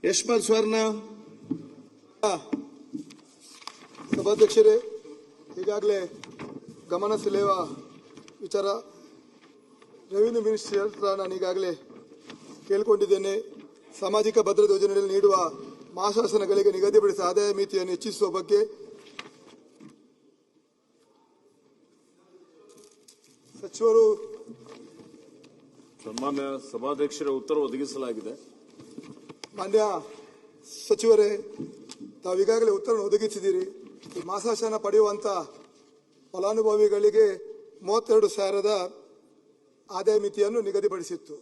ಯಶ್ಪಾಲ್ ಸ್ವರ್ಣ. ಸಭಾಧ್ಯಕ್ಷರೇ, ಈಗಾಗಲೇ ಗಮನ ಸೆಳೆಯುವ ವಿಚಾರ ರೆವಿನ್ಯೂ ಮಿನಿಸ್ಟ್ರಿ ಹತ್ರ ನಾನು ಈಗಾಗಲೇ ಕೇಳಿಕೊಂಡಿದ್ದೇನೆ. ಸಾಮಾಜಿಕ ಭದ್ರತಾ ಯೋಜನೆಯಲ್ಲಿ ನೀಡುವ ಮಾಸಾಶನಗಳಿಗೆ ನಿಗದಿಪಡಿಸಿದ ಆದಾಯ ಮಿತಿಯನ್ನು ಹೆಚ್ಚಿಸುವ ಬಗ್ಗೆ ಸಚಿವರು ಸನ್ಮಾನ್ಯ ಸಭಾಧ್ಯಕ್ಷರ ಉತ್ತರ ಒದಗಿಸಲಾಗಿದೆ. ಮಾನ್ಯ ಸಚಿವರೇ, ತಾವು ಈಗಾಗಲೇ ಉತ್ತರ ಒದಗಿಸಿದ್ದೀರಿ. ಈ ಮಾಸಾಶನ ಪಡೆಯುವಂತ ಫಲಾನುಭವಿಗಳಿಗೆ 32,000 ಆದಾಯ ಮಿತಿಯನ್ನು ನಿಗದಿಪಡಿಸಿತ್ತು.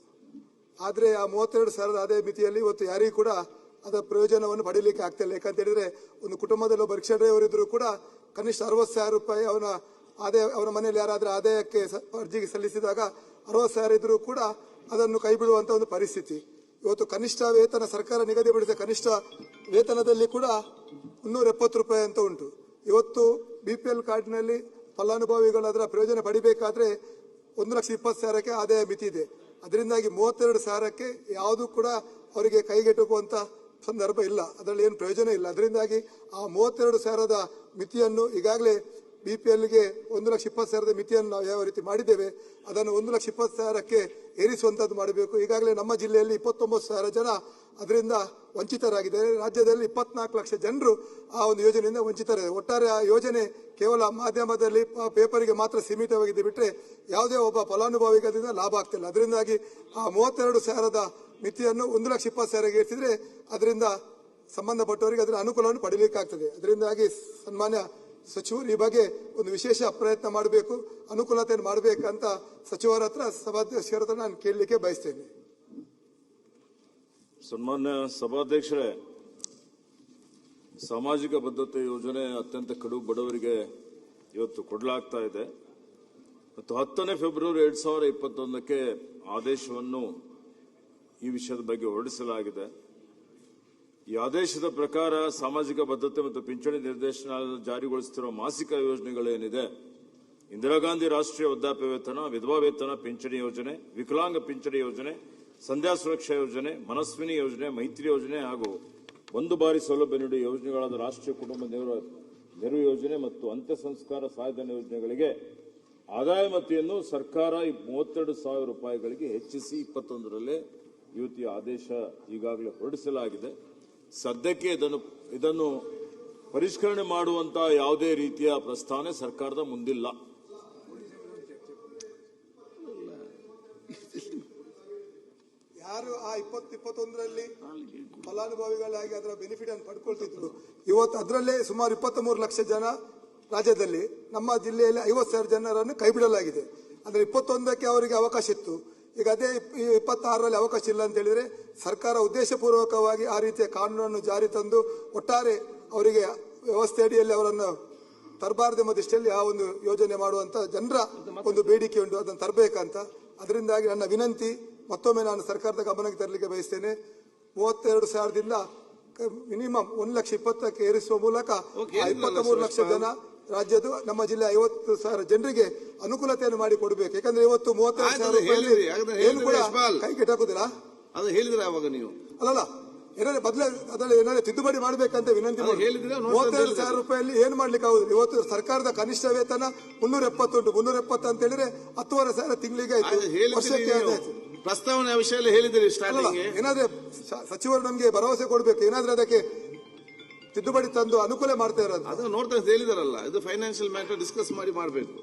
ಆದರೆ ಆ 32,000 ಆದಾಯ ಮಿತಿಯಲ್ಲಿ ಇವತ್ತು ಯಾರಿಗೂ ಕೂಡ ಅದರ ಪ್ರಯೋಜನವನ್ನು ಪಡೆಯಲಿಕ್ಕೆ ಆಗ್ತಿಲ್ಲ. ಯಾಕಂತ ಹೇಳಿದ್ರೆ, ಒಂದು ಕುಟುಂಬದಲ್ಲಿ ಒಬ್ಬ ರಿಕ್ಷಾ ಡ್ರೈವರ್ ಇದ್ರೂ ಕೂಡ ಕನಿಷ್ಠ 60,000 ರೂಪಾಯಿ ಅವನ ಆದಾಯ, ಅವನ ಮನೆಯಲ್ಲಿ ಯಾರಾದರೂ ಆದಾಯಕ್ಕೆ ಅರ್ಜಿಗೆ ಸಲ್ಲಿಸಿದಾಗ 60,000 ಇದ್ರೂ ಕೂಡ ಅದನ್ನು ಕೈ ಬಿಡುವಂತ ಒಂದು ಪರಿಸ್ಥಿತಿ. ಇವತ್ತು ಕನಿಷ್ಠ ವೇತನ ಸರ್ಕಾರ ನಿಗದಿಪಡಿಸಿದ ಕನಿಷ್ಠ ವೇತನದಲ್ಲಿ ಕೂಡ 370 ರೂಪಾಯಿ ಅಂತ ಉಂಟು. ಇವತ್ತು BPL ಕಾರ್ಡ್ನಲ್ಲಿ ಫಲಾನುಭವಿಗಳು ಅದರ ಪ್ರಯೋಜನ ಪಡಿಬೇಕಾದ್ರೆ 1,20,000ಕ್ಕೆ ಆದಾಯ ಮಿತಿ ಇದೆ. ಅದರಿಂದಾಗಿ 32,000ಕ್ಕೆ ಯಾವುದೂ ಕೂಡ ಅವರಿಗೆ ಕೈಗೆಟುಕುವಂತ ಸಂದರ್ಭ ಇಲ್ಲ, ಅದರಲ್ಲಿ ಏನು ಪ್ರಯೋಜನ ಇಲ್ಲ. ಅದರಿಂದಾಗಿ ಆ 32,000 ಮಿತಿಯನ್ನು ಈಗಾಗಲೇ BPLಗೆ 1,20,000 ಮಿತಿಯನ್ನು ನಾವು ಯಾವ ರೀತಿ ಮಾಡಿದ್ದೇವೆ ಅದನ್ನು 1,20,000ಕ್ಕೆ ಏರಿಸುವಂತದ್ದು ಮಾಡಬೇಕು. ಈಗಾಗಲೇ ನಮ್ಮ ಜಿಲ್ಲೆಯಲ್ಲಿ 29,000 ಜನ ಅದರಿಂದ ವಂಚಿತರಾಗಿದ್ದಾರೆ. ರಾಜ್ಯದಲ್ಲಿ 24 ಲಕ್ಷ ಜನರು ಆ ಒಂದು ಯೋಜನೆಯಿಂದ ವಂಚಿತರಾಗಿದ್ದಾರೆ. ಒಟ್ಟಾರೆ ಆ ಯೋಜನೆ ಕೇವಲ ಮಾಧ್ಯಮದಲ್ಲಿ ಪೇಪರಿಗೆ ಮಾತ್ರ ಸೀಮಿತವಾಗಿದೆ ಬಿಟ್ಟರೆ ಯಾವುದೇ ಒಬ್ಬ ಫಲಾನುಭವಿಗೆ ಅದರಿಂದ ಲಾಭ ಆಗ್ತಿಲ್ಲ. ಅದರಿಂದಾಗಿ ಆ 32,000 ಮಿತಿಯನ್ನು 1,20,000ಗೆ ಏರಿಸಿದ್ರೆ ಅದರಿಂದ ಸಂಬಂಧಪಟ್ಟವರಿಗೆ ಅದರ ಅನುಕೂಲವನ್ನು ಪಡೆಯಲಿಕ್ಕಾಗ್ತದೆ. ಅದರಿಂದಾಗಿ ಸನ್ಮಾನ್ಯ ಸಚಿವರು ಈ ಬಗ್ಗೆ ಒಂದು ವಿಶೇಷ ಪ್ರಯತ್ನ ಮಾಡಬೇಕು, ಅನುಕೂಲತೆಯನ್ನು ಮಾಡಬೇಕಂತ ಸಚಿವರ ಹತ್ರ, ಸಭಾಧ್ಯಕ್ಷರ ಹತ್ರ ನಾನು ಕೇಳಲಿಕ್ಕೆ ಬಯಸ್ತೇನೆ. ಸನ್ಮಾನ್ಯ ಸಭಾಧ್ಯಕ್ಷರೇ, ಸಾಮಾಜಿಕ ಭದ್ರತೆ ಯೋಜನೆ ಅತ್ಯಂತ ಕಡು ಬಡವರಿಗೆ ಇವತ್ತು ಕೊಡಲಾಗ್ತಾ ಇದೆ ಮತ್ತು 10ನೇ ಫೆಬ್ರವರಿ 2021ಕ್ಕೆ ಆದೇಶವನ್ನು ಈ ವಿಷಯದ ಬಗ್ಗೆ ಹೊರಡಿಸಲಾಗಿದೆ. ಈ ಆದೇಶದ ಪ್ರಕಾರ ಸಾಮಾಜಿಕ ಭದ್ರತೆ ಮತ್ತು ಪಿಂಚಣಿ ನಿರ್ದೇಶನಾಲಯ ಜಾರಿಗೊಳಿಸುತ್ತಿರುವ ಮಾಸಿಕ ಯೋಜನೆಗಳೇನಿದೆ, ಇಂದಿರಾ ಗಾಂಧಿ ರಾಷ್ಟ್ರೀಯ ವೃದ್ಧಾಪ್ಯ ವೇತನ, ವಿಧವಾ ವೇತನ ಪಿಂಚಣಿ ಯೋಜನೆ, ವಿಕಲಾಂಗ ಪಿಂಚಣಿ ಯೋಜನೆ, ಸಂಧ್ಯಾ ಸುರಕ್ಷಾ ಯೋಜನೆ, ಮನಸ್ವಿನಿ ಯೋಜನೆ, ಮೈತ್ರಿ ಯೋಜನೆ ಹಾಗೂ ಒಂದು ಬಾರಿ ಸೌಲಭ್ಯ ನೀಡುವ ಯೋಜನೆಗಳಾದ ರಾಷ್ಟ್ರೀಯ ಕುಟುಂಬ ನೆರವು ಯೋಜನೆ ಮತ್ತು ಅಂತ್ಯ ಸಂಸ್ಕಾರ ಸಹಾಯಧನ ಯೋಜನೆಗಳಿಗೆ ಆದಾಯ ಮಿತಿಯನ್ನು ಸರ್ಕಾರ 32,000 ರೂಪಾಯಿಗಳಿಗೆ ಹೆಚ್ಚಿಸಿ 21ರಲ್ಲೇ ಇವತ್ತು ಆದೇಶ ಈಗಾಗಲೇ ಹೊರಡಿಸಲಾಗಿದೆ. ಸದ್ಯಕ್ಕೆ ಇದನ್ನು ಪರಿಷ್ಕರಣೆ ಮಾಡುವಂತಹ ಯಾವುದೇ ರೀತಿಯ ಪ್ರಸ್ತಾವನೆ ಸರ್ಕಾರದ ಮುಂದಿಲ್ಲ. ಯಾರು ಆ 2021ರಲ್ಲಿ ಫಲಾನುಭವಿಗಳಾಗಿ ಅದರ ಬೆನಿಫಿಟ್ ಅನ್ನು ಪಡ್ಕೊಳ್ತಿದ್ರು, ಇವತ್ತು ಅದರಲ್ಲೇ ಸುಮಾರು 23 ಲಕ್ಷ ಜನ ರಾಜ್ಯದಲ್ಲಿ, ನಮ್ಮ ಜಿಲ್ಲೆಯಲ್ಲಿ 50,000 ಜನರನ್ನು ಕೈಬಿಡಲಾಗಿದೆ. ಅಂದ್ರೆ 21ಕ್ಕೆ ಅವರಿಗೆ ಅವಕಾಶ ಇತ್ತು. ಈಗ ಅದೇ 26ರಲ್ಲಿ ಅವಕಾಶ ಇಲ್ಲ ಅಂತ ಹೇಳಿದ್ರೆ ಸರ್ಕಾರ ಉದ್ದೇಶಪೂರ್ವಕವಾಗಿ ಆ ರೀತಿಯ ಕಾನೂನನ್ನು ಜಾರಿ ತಂದು ಒಟ್ಟಾರೆ ಅವರಿಗೆ ವ್ಯವಸ್ಥೆ ಅಡಿಯಲ್ಲಿ ಅವರನ್ನು ತರಬಾರದೆಂಬ ದೃಷ್ಟಿಯಲ್ಲಿ ಆ ಒಂದು ಯೋಜನೆ ಮಾಡುವಂತ ಜನರ ಒಂದು ಬೇಡಿಕೆ ಉಂಟು, ಅದನ್ನು ತರಬೇಕಂತ. ಅದರಿಂದಾಗಿ ನನ್ನ ವಿನಂತಿ ಮತ್ತೊಮ್ಮೆ ನಾನು ಸರ್ಕಾರದ ಗಮನಕ್ಕೆ ತರಲಿಕ್ಕೆ ಬಯಸ್ತೇನೆ. 32,000ದಿಂದ ಮಿನಿಮಮ್ 1,20,000ಕ್ಕೆ ಏರಿಸುವ ಮೂಲಕ 23 ಲಕ್ಷ ಜನ ರಾಜ್ಯದ ನಮ್ಮ ಜಿಲ್ಲೆ 50,000 ಜನರಿಗೆ ಅನುಕೂಲತೆಯನ್ನು ಮಾಡಿ ಕೊಡಬೇಕು. ಯಾಕಂದ್ರೆ ಇವತ್ತು 32,000 ಏನು ಕೂಡ ಕೈಗೆಟಾಕುದಿಲ್ಲ. ಅದು ಹೇಳಿದ್ರೆ ಅವಾಗ ನೀವು ಅಲ್ಲಲ್ಲ, ಏನಾದ್ರೆ ಅದರಲ್ಲಿ ಏನಾದ್ರೆ ತಿದ್ದುಪಡಿ ಮಾಡಬೇಕಂತ ವಿನಂತಿ ಮಾಡಿ. 32,000 ರೂಪಾಯಲ್ಲಿ ಏನು ಮಾಡ್ಲಿಕ್ಕೆ ಆಗುದಿಲ್ಲ. ಇವತ್ತು ಸರ್ಕಾರದ ಕನಿಷ್ಠ ವೇತನ 370 ಉಂಟು. 370 ಅಂತ ಹೇಳಿದ್ರೆ 10,500 ತಿಂಗಳಿಗೆ ಆಯ್ತು, ವರ್ಷಕ್ಕೆ ಆಯ್ತು. ಪ್ರಸ್ತಾವನೆ ವಿಷಯ ಹೇಳಿದಿರಿ ಸ್ಟಾರ್ಟಿಂಗ್. ಏನಾದ್ರೆ ಸಚಿವರು ನಮಗೆ ಭರವಸೆ ಕೊಡ್ಬೇಕು, ಏನಾದ್ರೆ ಅದಕ್ಕೆ ತಿದ್ದುಪಡಿ ತಂದು ಅನುಕೂಲ ಮಾಡ್ತಾ ಇರೋದು. ಅದು ನೋಡ್ತಾ ಹೇಳಿದಾರಲ್ಲ, ಇದು ಫೈನಾನ್ಷಿಯಲ್ ಮ್ಯಾಟರ್ ಡಿಸ್ಕಸ್ ಮಾಡಿ ಮಾಡಬೇಕು.